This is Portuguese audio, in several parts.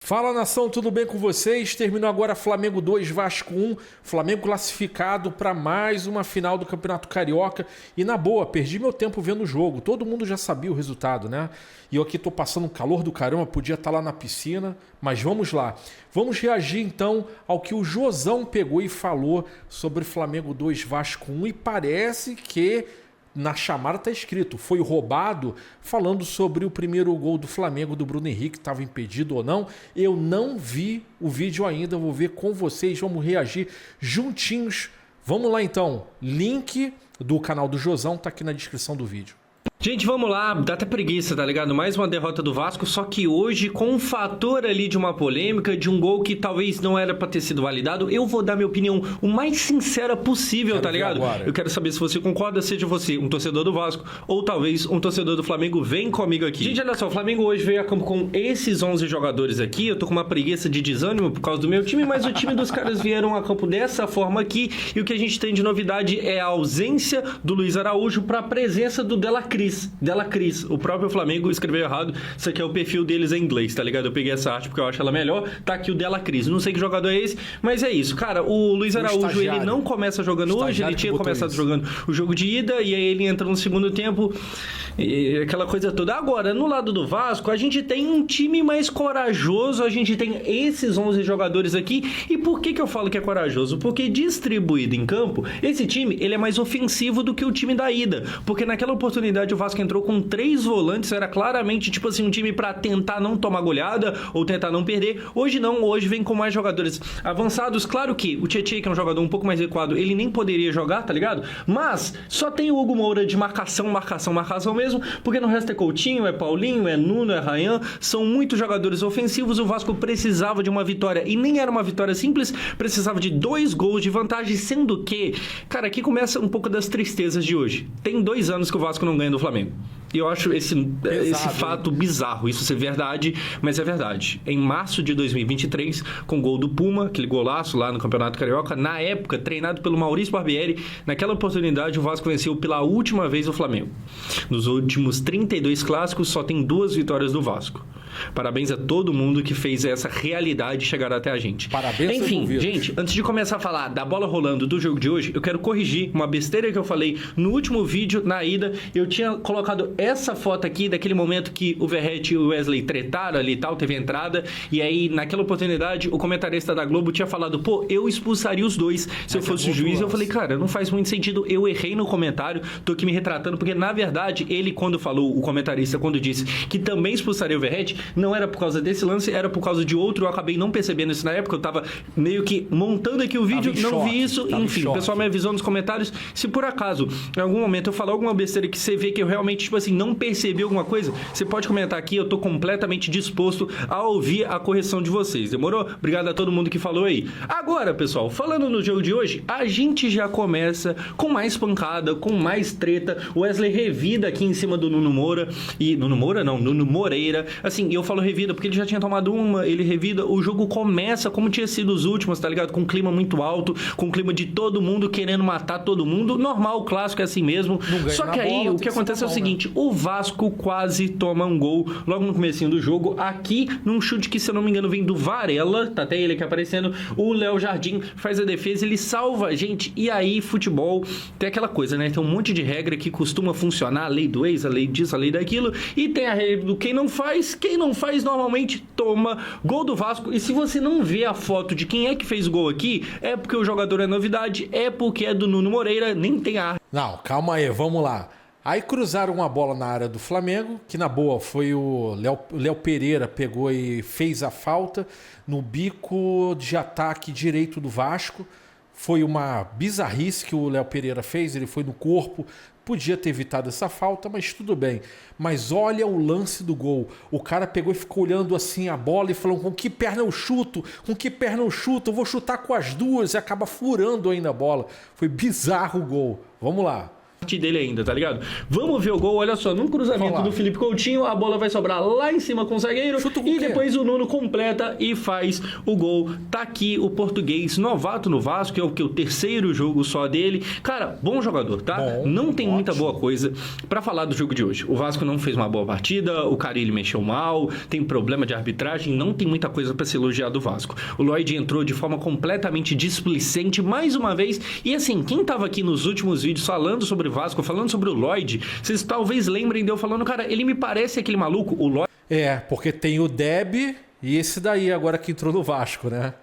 Fala, nação, tudo bem com vocês? Terminou agora Flamengo 2, Vasco 1, Flamengo classificado para mais uma final do Campeonato Carioca. E na boa, perdi meu tempo vendo o jogo, todo mundo já sabia o resultado, né? E eu aqui tô passando um calor do caramba, podia estar lá na piscina, mas vamos lá. Vamos reagir então ao que o Josão pegou e falou sobre Flamengo 2, Vasco 1 e parece que na chamada está escrito, foi roubado, falando sobre o primeiro gol do Flamengo, do Bruno Henrique, estava impedido ou não. Eu não vi o vídeo ainda, vou ver com vocês, vamos reagir juntinhos. Vamos lá então, link do canal do Josão está aqui na descrição do vídeo. Gente, vamos lá, dá até preguiça, tá ligado? Mais uma derrota do Vasco, só que hoje com um fator ali de uma polêmica, de um gol que talvez não era pra ter sido validado, eu vou dar minha opinião o mais sincera possível, tá ligado? Eu quero saber se você concorda, seja você um torcedor do Vasco ou talvez um torcedor do Flamengo, vem comigo aqui. Gente, olha só, o Flamengo hoje veio a campo com esses 11 jogadores aqui, eu tô com uma preguiça de desânimo por causa do meu time, mas o time dos caras vieram a campo dessa forma aqui, e o que a gente tem de novidade é a ausência do Luiz Araújo pra presença do Dela Cris, o próprio Flamengo escreveu errado. Isso aqui é o perfil deles em inglês, tá ligado? Eu peguei essa arte porque eu acho ela melhor. Tá aqui o Dela Cris, não sei que jogador é esse, mas é isso, cara. O Luiz Araújo, ele não começa jogando hoje, ele tinha começado jogando o jogo de ida, e aí ele entra no segundo tempo e aquela coisa toda. Agora, no lado do Vasco, a gente tem um time mais corajoso, a gente tem esses 11 jogadores aqui. E por que eu falo que é corajoso? Porque distribuído em campo, esse time, ele é mais ofensivo do que o time da ida, porque naquela oportunidade o Vasco entrou com 3 volantes, era claramente tipo assim um time pra tentar não tomar goleada ou tentar não perder. Hoje não, hoje vem com mais jogadores avançados. Claro que o Tietê, que é um jogador um pouco mais recuado, ele nem poderia jogar, tá ligado? Mas só tem o Hugo Moura de marcação mesmo, porque no resto é Coutinho, é Paulinho, é Nuno, é Ryan, são muitos jogadores ofensivos. O Vasco precisava de uma vitória, e nem era uma vitória simples, precisava de 2 gols de vantagem, sendo que, cara, aqui começa um pouco das tristezas de hoje. Tem 2 anos que o Vasco não ganha do Flamengo. E eu acho esse fato bizarro, isso ser verdade, mas é verdade. Em março de 2023, com o gol do Puma, aquele golaço lá no Campeonato Carioca, na época, treinado pelo Maurício Barbieri, naquela oportunidade o Vasco venceu pela última vez o Flamengo. Nos últimos 32 clássicos, só tem 2 vitórias do Vasco. Parabéns a todo mundo que fez essa realidade chegar até a gente. Parabéns. Enfim, gente, antes de começar a falar da bola rolando do jogo de hoje, eu quero corrigir uma besteira que eu falei no último vídeo, na ida. Eu tinha colocado essa foto aqui, daquele momento que o Verratti e o Wesley tretaram ali e tal, teve entrada, e aí naquela oportunidade o comentarista da Globo tinha falado, pô, eu expulsaria os dois se eu fosse o juiz. Eu falei, cara, não faz muito sentido, eu errei no comentário, tô aqui me retratando, porque na verdade ele, quando falou, o comentarista, quando disse que também expulsaria o Verratti, não era por causa desse lance, era por causa de outro. Eu acabei não percebendo isso na época, eu tava meio que montando aqui o vídeo, não vi isso, enfim, o pessoal me avisou nos comentários. Se por acaso, em algum momento eu falar alguma besteira que você vê que eu realmente, tipo assim, não percebi alguma coisa, você pode comentar aqui, eu tô completamente disposto a ouvir a correção de vocês, demorou? Obrigado a todo mundo que falou aí. Agora, pessoal, falando no jogo de hoje, a gente já começa com mais pancada, com mais treta. O Wesley revida aqui em cima do Nuno Moura, e Nuno Moura não, Nuno Moreira, assim, eu falo revida porque ele já tinha tomado uma, ele revida, o jogo começa como tinha sido os últimos, tá ligado? Com um clima muito alto, com um clima de todo mundo querendo matar todo mundo, normal, clássico, é assim mesmo. Só que aí, bola, o que acontece é o seguinte, né? O Vasco quase toma um gol logo no comecinho do jogo, aqui num chute que, se eu não me engano, vem do Varela, tá até ele aqui aparecendo, o Léo Jardim faz a defesa, ele salva a gente, e aí futebol tem aquela coisa, né? Tem um monte de regra que costuma funcionar, a lei do ex, a lei disso, a lei daquilo, e tem a regra do quem não faz normalmente toma gol do Vasco. E se você não vê a foto de quem é que fez o gol aqui, é porque o jogador é novidade, é porque é do Nuno Moreira, nem tem a... Não, calma aí, vamos lá. Aí cruzaram uma bola na área do Flamengo, que na boa foi o Léo Pereira, pegou e fez a falta no bico de ataque direito do Vasco. Foi uma bizarrice que o Léo Pereira fez, ele foi no corpo, podia ter evitado essa falta, mas tudo bem. Mas olha o lance do gol, o cara pegou e ficou olhando assim a bola e falou, com que perna eu chuto, eu vou chutar com as duas, e acaba furando ainda a bola. Foi bizarro o gol, vamos lá. dele ainda, tá ligado? Vamos ver o gol, olha só, num cruzamento do Felipe Coutinho, a bola vai sobrar lá em cima com o zagueiro e depois o Nuno completa e faz o gol. Tá aqui o português, novato no Vasco, que é o terceiro jogo só dele. Cara, bom jogador, tá? Não tem muita boa coisa pra falar do jogo de hoje. O Vasco não fez uma boa partida, o Carille mexeu mal, tem problema de arbitragem, não tem muita coisa pra se elogiar do Vasco. O Lloyd entrou de forma completamente displicente mais uma vez, e assim, quem tava aqui nos últimos vídeos falando sobre o Vasco, falando sobre o Lloyd, vocês talvez lembrem de eu falando, cara, ele me parece aquele maluco, o Lloyd. Porque tem o Deb e esse daí agora que entrou no Vasco, né?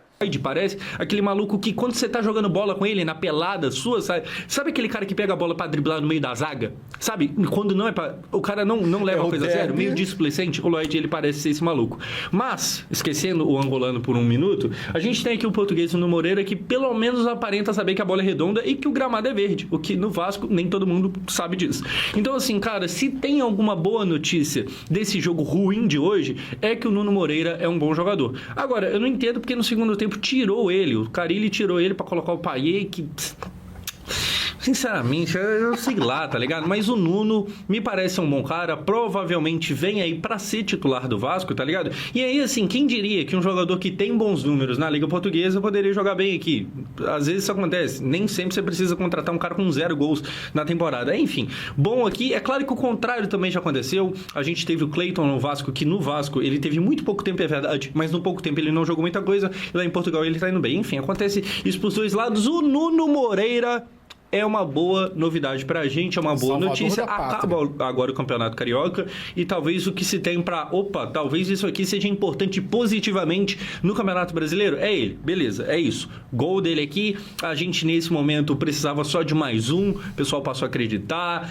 Parece aquele maluco que quando você tá jogando bola com ele na pelada sua, sabe aquele cara que pega a bola pra driblar no meio da zaga? Sabe? Quando não é pra... O cara não leva a coisa a sério, meio displicente. O Lloyd, ele parece ser esse maluco. Mas, esquecendo o angolano por um minuto, a gente tem aqui o português no Moreira que pelo menos aparenta saber que a bola é redonda e que o gramado é verde. O que no Vasco nem todo mundo sabe disso. Então assim, cara, se tem alguma boa notícia desse jogo ruim de hoje, é que o Nuno Moreira é um bom jogador. Agora, eu não entendo porque no segundo tempo tirou ele, o Carille tirou ele pra colocar o Payet, que sinceramente, eu sei lá, tá ligado? Mas o Nuno me parece um bom cara, provavelmente vem aí pra ser titular do Vasco, tá ligado? E aí, assim, quem diria que um jogador que tem bons números na Liga Portuguesa poderia jogar bem aqui? Às vezes isso acontece, nem sempre você precisa contratar um cara com 0 gols na temporada. Enfim, bom aqui, é claro que o contrário também já aconteceu, a gente teve o Clayton no Vasco, que no Vasco ele teve muito pouco tempo, é verdade, mas no pouco tempo ele não jogou muita coisa, e lá em Portugal ele tá indo bem. Enfim, acontece isso pros dois lados. O Nuno Moreira é uma boa novidade pra gente, é uma boa notícia. Acaba agora o Campeonato Carioca e talvez o que se tem pra... Opa, talvez isso aqui seja importante positivamente no Campeonato Brasileiro. É ele, beleza, é isso. Gol dele aqui, a gente nesse momento precisava só de mais um, o pessoal passou a acreditar.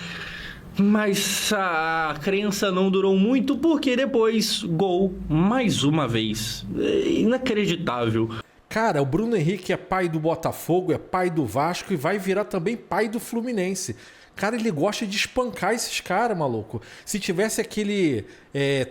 Mas a crença não durou muito porque depois, gol mais uma vez. Inacreditável. Cara, o Bruno Henrique é pai do Botafogo, é pai do Vasco e vai virar também pai do Fluminense. Cara, ele gosta de espancar esses caras, maluco. Se tivesse aquele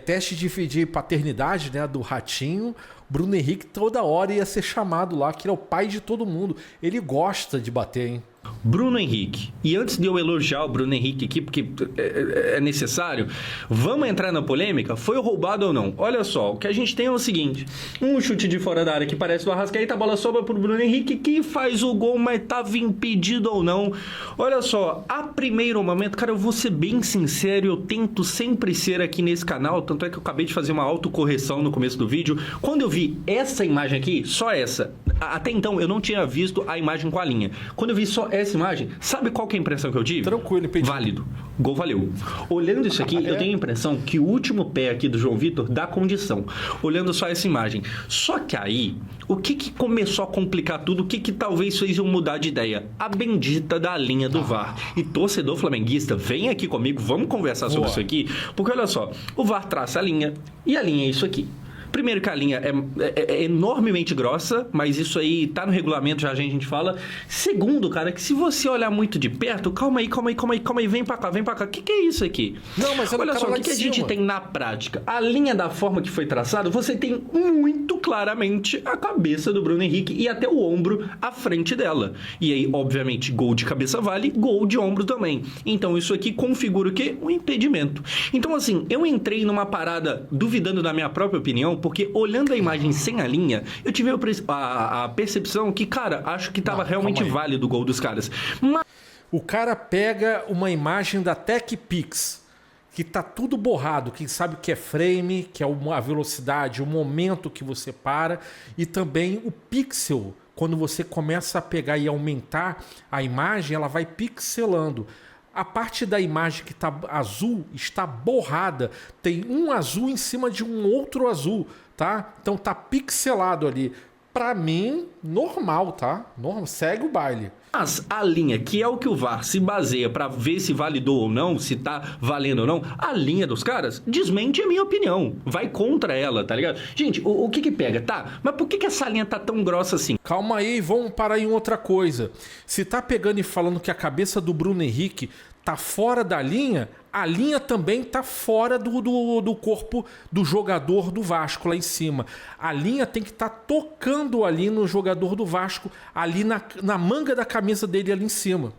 teste de paternidade, né, do Ratinho, Bruno Henrique toda hora ia ser chamado lá, que ele é o pai de todo mundo. Ele gosta de bater, hein? Bruno Henrique. E antes de eu elogiar o Bruno Henrique aqui, porque é necessário, vamos entrar na polêmica? Foi roubado ou não? Olha só, o que a gente tem é o seguinte: um chute de fora da área que parece do Arrascaeta, a bola sobra pro Bruno Henrique, que faz o gol, mas tava impedido ou não. Olha só, a primeiro momento, cara, eu vou ser bem sincero, eu tento sempre ser aqui nesse canal, tanto é que eu acabei de fazer uma autocorreção no começo do vídeo. Quando eu vi essa imagem aqui, só essa, até então eu não tinha visto a imagem com a linha. Quando eu vi só essa imagem, sabe qual que é a impressão que eu tive? Tranquilo, impedido. Válido. Gol valeu. Olhando isso aqui, eu tenho a impressão que o último pé aqui do João Vitor dá condição. Olhando só essa imagem. Só que aí, o que começou a complicar tudo? O que talvez fez eu mudar de ideia? A bendita da linha do VAR. E torcedor flamenguista, vem aqui comigo, vamos conversar sobre isso aqui. Porque olha só, o VAR traça a linha e a linha é isso aqui. Primeiro que a linha é enormemente grossa, mas isso aí tá no regulamento, já a gente fala. Segundo, cara, que se você olhar muito de perto, calma aí, vem pra cá. O que é isso aqui? Não, mas olha só, o que a gente tem na prática? A linha da forma que foi traçada, você tem muito claramente a cabeça do Bruno Henrique e até o ombro à frente dela. E aí, obviamente, gol de cabeça vale, gol de ombro também. Então isso aqui configura o quê? Um impedimento. Então assim, eu entrei numa parada duvidando da minha própria opinião, porque olhando a imagem sem a linha, eu tive a percepção que, cara, acho que tava realmente válido o gol dos caras. Mas... O cara pega uma imagem da TechPix, que tá tudo borrado, quem sabe que é frame, que é a velocidade, o momento que você para, e também o pixel. Quando você começa a pegar e aumentar a imagem, ela vai pixelando. A parte da imagem que está azul está borrada. Tem um azul em cima de um outro azul, tá? Então tá pixelado ali. Pra mim, normal, tá? Normal, segue o baile. Mas a linha, que é o que o VAR se baseia pra ver se validou ou não, se tá valendo ou não, a linha dos caras desmente a minha opinião. Vai contra ela, tá ligado? Gente, o que pega? Tá, mas por que essa linha tá tão grossa assim? Calma aí, vamos parar em outra coisa. Se tá pegando e falando que a cabeça do Bruno Henrique tá fora da linha, a linha também tá fora do corpo do jogador do Vasco lá em cima. A linha tem que estar tocando ali no jogador do Vasco, ali na manga da camisa dele ali em cima.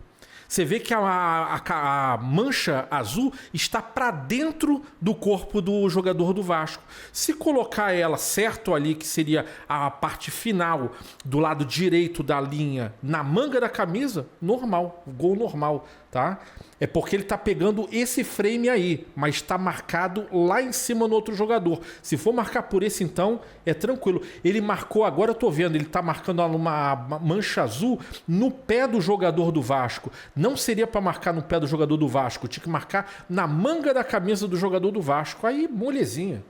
Você vê que a mancha azul está para dentro do corpo do jogador do Vasco. Se colocar ela certo ali, que seria a parte final do lado direito da linha, na manga da camisa, normal, gol normal, tá? É porque ele tá pegando esse frame aí, mas está marcado lá em cima no outro jogador. Se for marcar por esse, então, é tranquilo. Ele marcou, agora eu tô vendo, ele tá marcando uma mancha azul no pé do jogador do Vasco. Não seria para marcar no pé do jogador do Vasco, tinha que marcar na manga da camisa do jogador do Vasco. Aí, molezinha.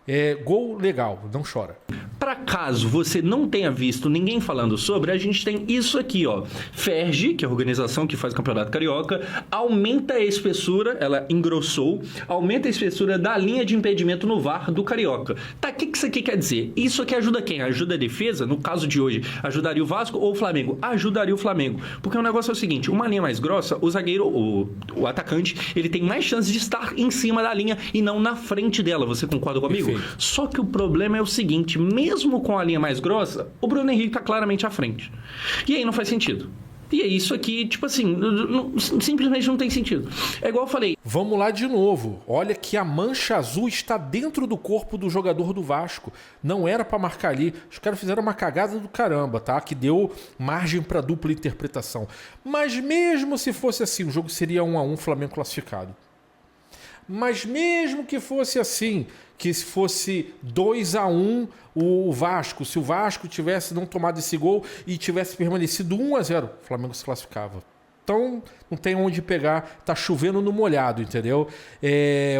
É gol legal, não chora. Para caso você não tenha visto ninguém falando sobre, a gente tem isso aqui, ó. Ferge, que é a organização que faz o Campeonato Carioca, aumenta a espessura, ela engrossou, aumenta a espessura da linha de impedimento no VAR do Carioca. Tá, o que isso aqui quer dizer? Isso aqui ajuda quem? Ajuda a defesa? No caso de hoje, ajudaria o Vasco ou o Flamengo? Ajudaria o Flamengo. Porque o negócio é o seguinte, uma linha mais grossa, o zagueiro, o atacante, ele tem mais chance de estar em cima da linha e não na frente dela. Você concorda comigo? Perfeito. Só que o problema é o seguinte, mesmo com a linha mais grossa, o Bruno Henrique tá claramente à frente. E aí não faz sentido. E é isso aqui, tipo assim, simplesmente não tem sentido. É igual eu falei. Vamos lá de novo. Olha que a mancha azul está dentro do corpo do jogador do Vasco. Não era para marcar ali. Os caras fizeram uma cagada do caramba, tá? Que deu margem para dupla interpretação. Mas mesmo se fosse assim, o jogo seria 1-1, Flamengo classificado. Mas mesmo que fosse assim, que se fosse 2-1 o Vasco, se o Vasco tivesse não tomado esse gol e tivesse permanecido 1-0, o Flamengo se classificava. Então, não tem onde pegar, tá chovendo no molhado, entendeu?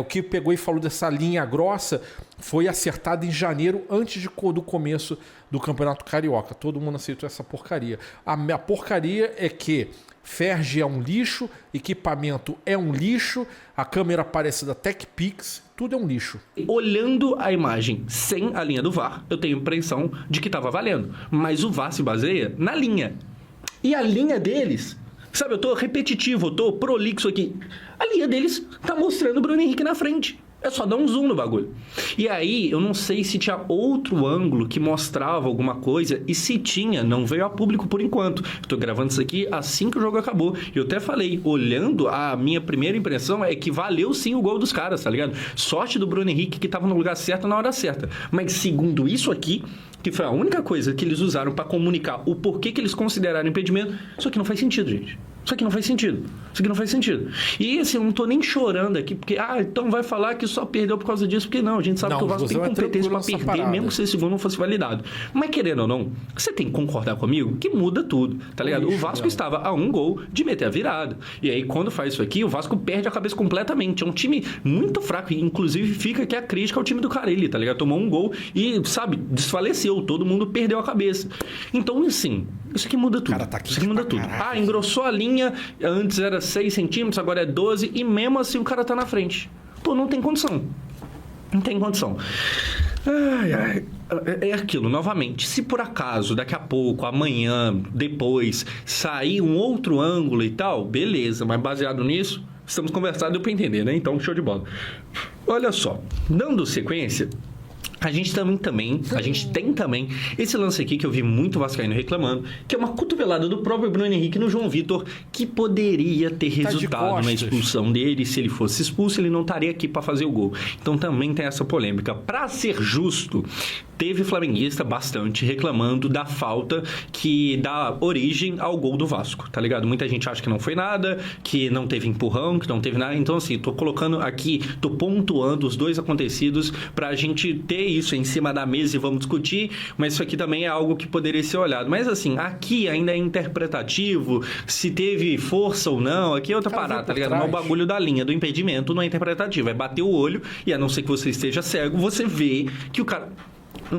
O que pegou e falou dessa linha grossa foi acertado em janeiro, antes do começo do Campeonato Carioca. Todo mundo aceitou essa porcaria. A porcaria é que Ferge é um lixo, equipamento é um lixo, a câmera aparece da TechPix, tudo é um lixo. Olhando a imagem sem a linha do VAR, eu tenho a impressão de que estava valendo. Mas o VAR se baseia na linha. E a linha deles, sabe, eu tô repetitivo, eu tô prolixo aqui. A linha deles tá mostrando o Bruno Henrique na frente. É só dar um zoom no bagulho. E aí, eu não sei se tinha outro ângulo que mostrava alguma coisa. E se tinha, não veio a público por enquanto. Eu tô gravando isso aqui assim que o jogo acabou. E eu até falei, olhando, a minha primeira impressão é que valeu sim o gol dos caras, tá ligado? Sorte do Bruno Henrique que tava no lugar certo na hora certa. Mas segundo isso aqui, que foi a única coisa que eles usaram pra comunicar o porquê que eles consideraram impedimento, isso aqui não faz sentido, gente. Isso aqui não faz sentido. Isso aqui não faz sentido. E assim, eu não tô nem chorando aqui, porque, então vai falar que só perdeu por causa disso, porque não, a gente sabe que o Vasco tem competência pra perder, mesmo que esse gol não fosse validado. Mas querendo ou não, você tem que concordar comigo que muda tudo, tá ligado? O Vasco estava a um gol de meter a virada. E aí, quando faz isso aqui, o Vasco perde a cabeça completamente. É um time muito fraco, e inclusive fica aqui a crítica ao time do Carelli, tá ligado? Tomou um gol e, sabe, desfaleceu, todo mundo perdeu a cabeça. Então, assim, isso aqui muda tudo. Cara, tá aqui, isso aqui muda tudo. Caraca, engrossou a linha, antes era 6 centímetros, agora é 12, e mesmo assim o cara tá na frente. Pô, não tem condição. Não tem condição. É aquilo, novamente, se por acaso, daqui a pouco, amanhã, depois, sair um outro ângulo e tal, beleza, mas baseado nisso, estamos conversando, deu pra entender, né? Então, show de bola. Olha só, dando sequência, a gente tem também esse lance aqui que eu vi muito vascaíno reclamando, que é uma cotovelada do próprio Bruno Henrique no João Vitor, que poderia ter resultado na expulsão dele. Se ele fosse expulso, ele não estaria aqui para fazer o gol. Então também tem essa polêmica. Para ser justo, teve flamenguista bastante reclamando da falta que dá origem ao gol do Vasco, tá ligado? Muita gente acha que não foi nada, que não teve empurrão, que não teve nada. Então, assim, tô colocando aqui, tô pontuando os dois acontecidos pra gente ter isso em cima da mesa e vamos discutir, mas isso aqui também é algo que poderia ser olhado. Mas, assim, aqui ainda é interpretativo, se teve força ou não, aqui é outra parada, tá ligado? Mas o bagulho da linha do impedimento não é interpretativo, é bater o olho e, a não ser que você esteja cego, você vê que o cara...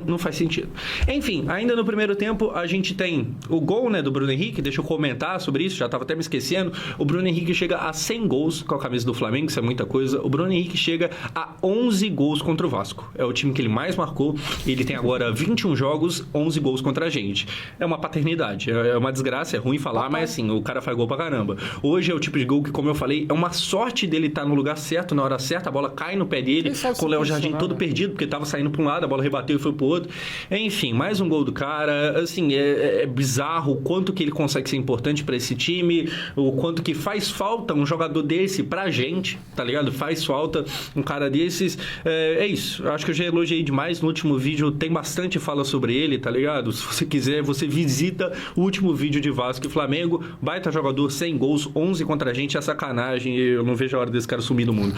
Não faz sentido. Enfim, ainda no primeiro tempo a gente tem o gol, né, do Bruno Henrique. Deixa eu comentar sobre isso, já estava até me esquecendo. O Bruno Henrique chega a 100 gols com a camisa do Flamengo, isso é muita coisa. O Bruno Henrique chega a 11 gols contra o Vasco. É o time que ele mais marcou. Ele tem agora 21 jogos, 11 gols contra a gente. É uma paternidade, é uma desgraça, é ruim falar, mas assim, o cara faz gol pra caramba. Hoje é o tipo de gol que, como eu falei, é uma sorte dele estar no lugar certo, na hora certa, a bola cai no pé dele, com o Léo Jardim todo perdido, porque estava saindo para um lado, a bola rebateu e foi pro outro. Enfim, mais um gol do cara. Assim, é bizarro o quanto que ele consegue ser importante pra esse time, o quanto que faz falta um jogador desse pra gente, tá ligado? Faz falta um cara desses. É isso. Eu acho que eu já elogiei demais. No último vídeo tem bastante fala sobre ele, tá ligado? Se você quiser, você visita o último vídeo de Vasco e Flamengo. Baita jogador, 100 gols, 11 contra a gente. É sacanagem. Eu não vejo a hora desse cara sumir do mundo.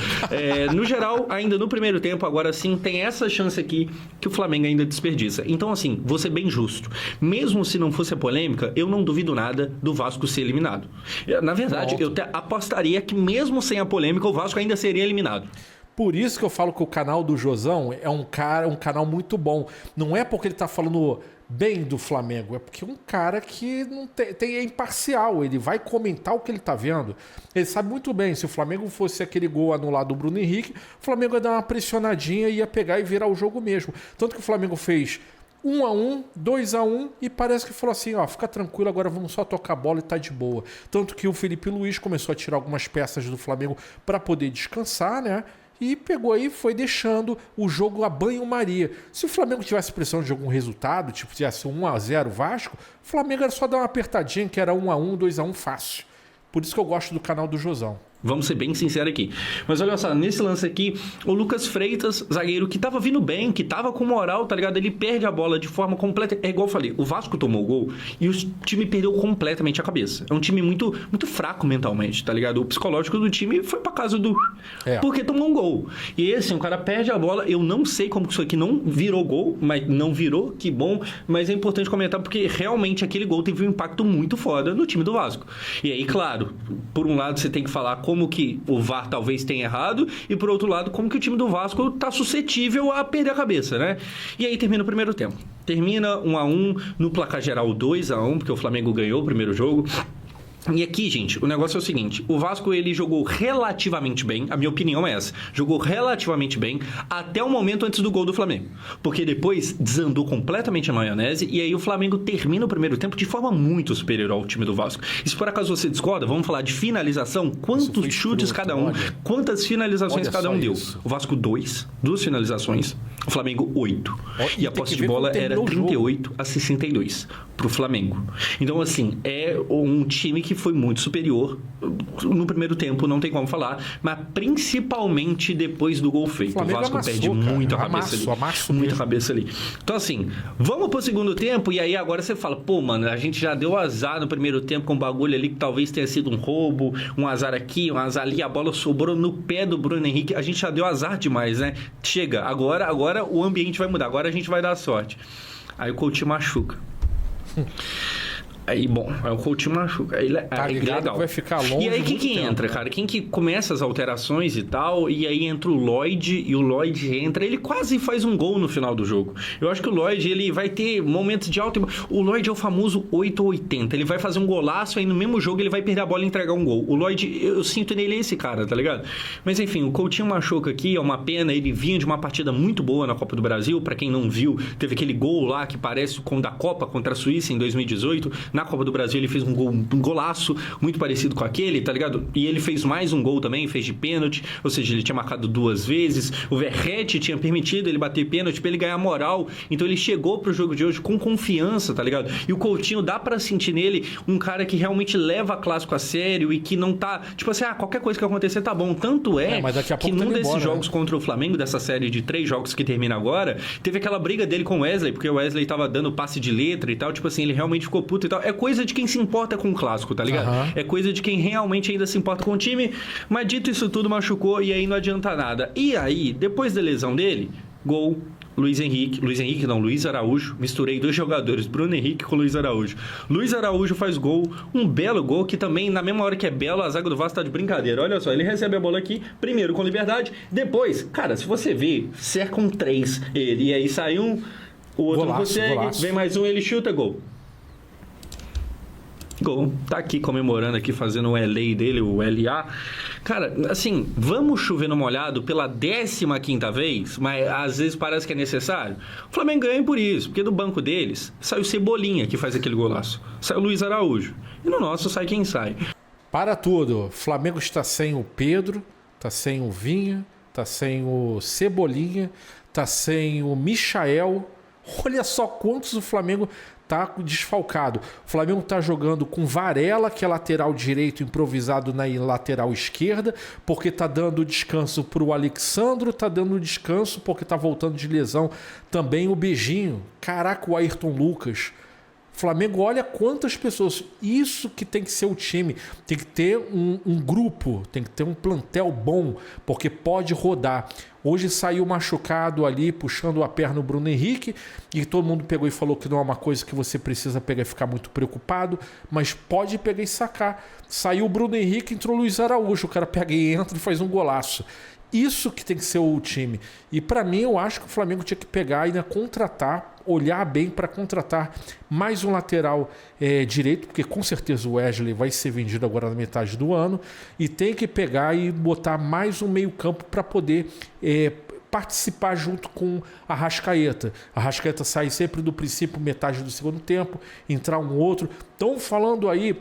No geral, ainda no primeiro tempo, agora sim, tem essa chance aqui que o Flamengo ainda desperdiça. Então, assim, vou ser bem justo. Mesmo se não fosse a polêmica, eu não duvido nada do Vasco ser eliminado. Na verdade, eu apostaria que mesmo sem a polêmica, o Vasco ainda seria eliminado. Por isso que eu falo que o canal do Josão é um canal muito bom. Não é porque ele tá falando bem do Flamengo, é porque é um cara que não é imparcial. Ele vai comentar o que ele tá vendo. Ele sabe muito bem, se o Flamengo fosse aquele gol anulado do Bruno Henrique, o Flamengo ia dar uma pressionadinha e ia pegar e virar o jogo mesmo. Tanto que o Flamengo fez 1-1, 2-1 e parece que falou assim, ó, fica tranquilo, agora vamos só tocar a bola e tá de boa. Tanto que o Felipe Luiz começou a tirar algumas peças do Flamengo para poder descansar, né? E pegou aí, foi deixando o jogo a banho-maria. Se o Flamengo tivesse pressão de algum resultado, tipo tivesse 1-0 Vasco, o Flamengo era só dar uma apertadinha, que era 1-1, 2-1 fácil. Por isso que eu gosto do canal do Josão. Vamos ser bem sinceros aqui. Mas olha só, nesse lance aqui, o Lucas Freitas, zagueiro que tava vindo bem, que tava com moral, tá ligado? Ele perde a bola de forma completa. É igual eu falei, o Vasco tomou o gol e o time perdeu completamente a cabeça. É um time muito, muito fraco mentalmente, tá ligado? O psicológico do time foi pra casa do... Porque tomou um gol. E assim, o cara perde a bola. Eu não sei como isso aqui não virou gol, mas não virou, que bom. Mas é importante comentar porque realmente aquele gol teve um impacto muito foda no time do Vasco. E aí, claro, por um lado você tem que falar como que o VAR talvez tenha errado e por outro lado como que o time do Vasco tá suscetível a perder a cabeça, né? E aí termina o primeiro tempo. Termina 1-1, no placar geral 2-1, porque o Flamengo ganhou o primeiro jogo. E aqui, gente, o negócio é o seguinte, o Vasco, ele jogou relativamente bem, a minha opinião é essa, jogou relativamente bem até o momento antes do gol do Flamengo, porque depois desandou completamente a maionese e aí o Flamengo termina o primeiro tempo de forma muito superior ao time do Vasco. E se por acaso você discorda, vamos falar de finalização, quantos chutes cada um, quantas finalizações cada um deu. O Vasco 2 finalizações, o Flamengo 8. E a posse de bola era 38-62 pro Flamengo. Então, assim, é um time que foi muito superior no primeiro tempo, não tem como falar, mas principalmente depois do gol feito. O Vasco perde muita cabeça ali. Muita cabeça ali. Então, assim, vamos pro segundo tempo e aí agora você fala, pô, mano, a gente já deu azar no primeiro tempo com um bagulho ali que talvez tenha sido um roubo, um azar aqui, um azar ali, a bola sobrou no pé do Bruno Henrique, a gente já deu azar demais, né? Chega, agora o ambiente vai mudar, agora a gente vai dar sorte. Aí o Coutinho machuca. Aí, bom, o Coutinho machuca. Aí, tá ligado legal. Que vai ficar longe. E aí, quem que entra, cara? Quem que começa as alterações e tal, e aí entra o Lloyd, e o Lloyd entra, ele quase faz um gol no final do jogo. Eu acho que o Lloyd, ele vai ter momentos de alto... O Lloyd é o famoso 8 ou 80. Ele vai fazer um golaço, aí no mesmo jogo ele vai perder a bola e entregar um gol. O Lloyd, eu sinto nele esse cara, tá ligado? Mas enfim, o Coutinho machuca aqui, é uma pena, ele vinha de uma partida muito boa na Copa do Brasil, pra quem não viu, teve aquele gol lá que parece com o da Copa contra a Suíça em 2018, na Copa do Brasil ele fez um golaço muito parecido com aquele, tá ligado? E ele fez mais um gol também, fez de pênalti, ou seja, ele tinha marcado 2 vezes, o Verratti tinha permitido ele bater pênalti pra ele ganhar moral, então ele chegou pro jogo de hoje com confiança, tá ligado? E o Coutinho, dá pra sentir nele um cara que realmente leva a clássico a sério e que não tá, tipo assim, qualquer coisa que acontecer tá bom, tanto mas daqui a pouco que num desses embora, jogos contra o Flamengo, dessa série de 3 jogos que termina agora, teve aquela briga dele com o Wesley, porque o Wesley tava dando passe de letra e tal, tipo assim, ele realmente ficou puto e tal, é coisa de quem se importa com o clássico, tá ligado? É coisa de quem realmente ainda se importa com o time, mas dito isso tudo, machucou e aí não adianta nada. E aí, depois da lesão dele, gol, Luiz Araújo, misturei 2 jogadores, Bruno Henrique com Luiz Araújo. Luiz Araújo faz gol, um belo gol, que também, na mesma hora que é belo, a zaga do Vasco tá de brincadeira. Olha só, ele recebe a bola aqui, primeiro com liberdade, depois, cara, se você ver, cercam 3 ele, e aí sai um, o outro não consegue, vem mais um, ele chuta, gol. Gol, tá aqui comemorando aqui, fazendo o LA dele, o LA. Cara, assim, vamos chover no molhado pela 15ª vez, mas às vezes parece que é necessário. O Flamengo ganha por isso, porque do banco deles sai o Cebolinha que faz aquele golaço, sai o Luiz Araújo, e no nosso sai quem sai. Para tudo, o Flamengo está sem o Pedro, está sem o Vinha, está sem o Cebolinha, está sem o Michael, Olha só quantos o Flamengo tá desfalcado. O Flamengo tá jogando com Varela, que é lateral direito improvisado na lateral esquerda, porque tá dando descanso pro Alexandro, tá dando descanso porque tá voltando de lesão também o Beijinho. Caraca, o Ayrton Lucas. Flamengo, olha quantas pessoas. Isso que tem que ser o time. Tem que ter um grupo, tem que ter um plantel bom, porque pode rodar. Hoje saiu machucado ali, puxando a perna o Bruno Henrique, e todo mundo pegou e falou que não é uma coisa que você precisa pegar e ficar muito preocupado, mas pode pegar e sacar. Saiu o Bruno Henrique, entrou o Luiz Araújo, o cara pega e entra e faz um golaço. Isso que tem que ser o time. E para mim, eu acho que o Flamengo tinha que pegar e ainda contratar, olhar bem para contratar mais um lateral direito, porque com certeza o Wesley vai ser vendido agora na metade do ano, e tem que pegar e botar mais um meio-campo para poder participar junto com a Arrascaeta. A Arrascaeta sai sempre do princípio, metade do segundo tempo, entrar um outro. Estão falando aí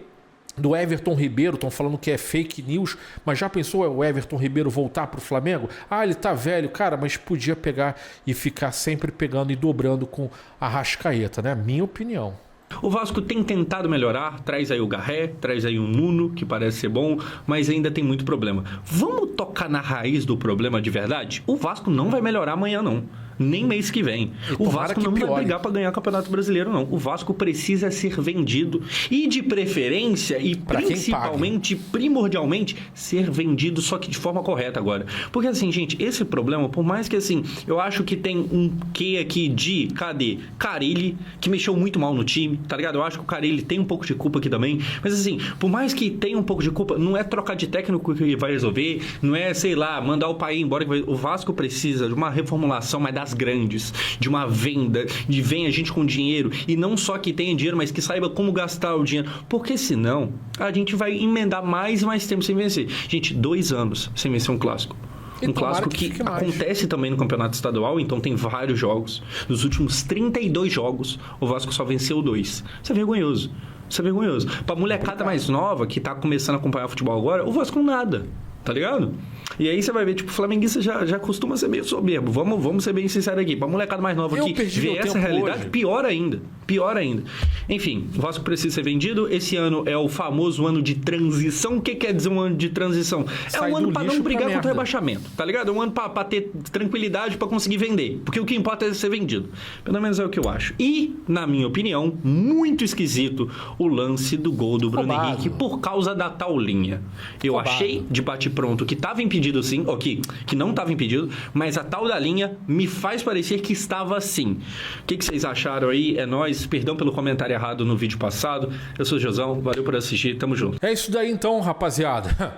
do Everton Ribeiro, estão falando que é fake news, mas já pensou o Everton Ribeiro voltar para o Flamengo? Ah, ele tá velho, cara, mas podia pegar e ficar sempre pegando e dobrando com a Arrascaeta, né? Minha opinião. O Vasco tem tentado melhorar, traz aí o Garré, traz aí o Nuno, que parece ser bom, mas ainda tem muito problema. Vamos tocar na raiz do problema de verdade? O Vasco não vai melhorar amanhã, não. Nem mês que vem. O Vasco não vai brigar para ganhar o Campeonato Brasileiro, não. O Vasco precisa ser vendido e, de preferência, e principalmente, primordialmente, ser vendido, só que de forma correta agora. Porque, assim, gente, esse problema, por mais que, assim, eu acho que tem um quê aqui de, cadê? Carille, que mexeu muito mal no time, tá ligado? Eu acho que o Carille tem um pouco de culpa aqui também. Mas, assim, por mais que tenha um pouco de culpa, não é trocar de técnico que vai resolver, não é, sei lá, mandar o país embora. O Vasco precisa de uma reformulação, mas das grandes, de uma venda, de venha gente com dinheiro, e não só que tenha dinheiro, mas que saiba como gastar o dinheiro, porque senão a gente vai emendar mais e mais tempo sem vencer. Gente, 2 anos sem vencer um clássico. Um clássico que acontece também no Campeonato Estadual, então tem vários jogos. Nos últimos 32 jogos, o Vasco só venceu 2. Isso é vergonhoso. Isso é vergonhoso. Pra molecada mais nova, que tá começando a acompanhar o futebol agora, o Vasco nada. Tá ligado? E aí você vai ver, tipo, o flamenguista já costuma ser meio soberbo. Vamos ser bem sinceros aqui. Pra molecada mais nova que vê essa realidade, hoje. Pior ainda. Pior ainda. Enfim, o Vasco precisa ser vendido. Esse ano é o famoso ano de transição. O que quer dizer um ano de transição? É um ano pra não brigar contra o rebaixamento, tá ligado? É um ano pra ter tranquilidade pra conseguir vender. Porque o que importa é ser vendido. Pelo menos é o que eu acho. E, na minha opinião, muito esquisito o lance do gol do Bruno Henrique por causa da tal linha. Eu achei de bate-pronto que estava impedido sim, ou que não estava impedido, mas a tal da linha me faz parecer que estava sim. O que vocês acharam aí? É nóis. Perdão pelo comentário errado no vídeo passado. Eu sou o Josão, valeu por assistir, tamo junto. É isso daí então, rapaziada.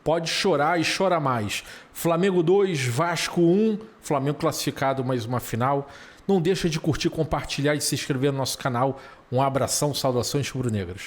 Pode chorar e chora mais. Flamengo 2, Vasco 1, Flamengo classificado mais uma final. Não deixa de curtir, compartilhar e se inscrever no nosso canal. Um abração, saudações rubro-negras.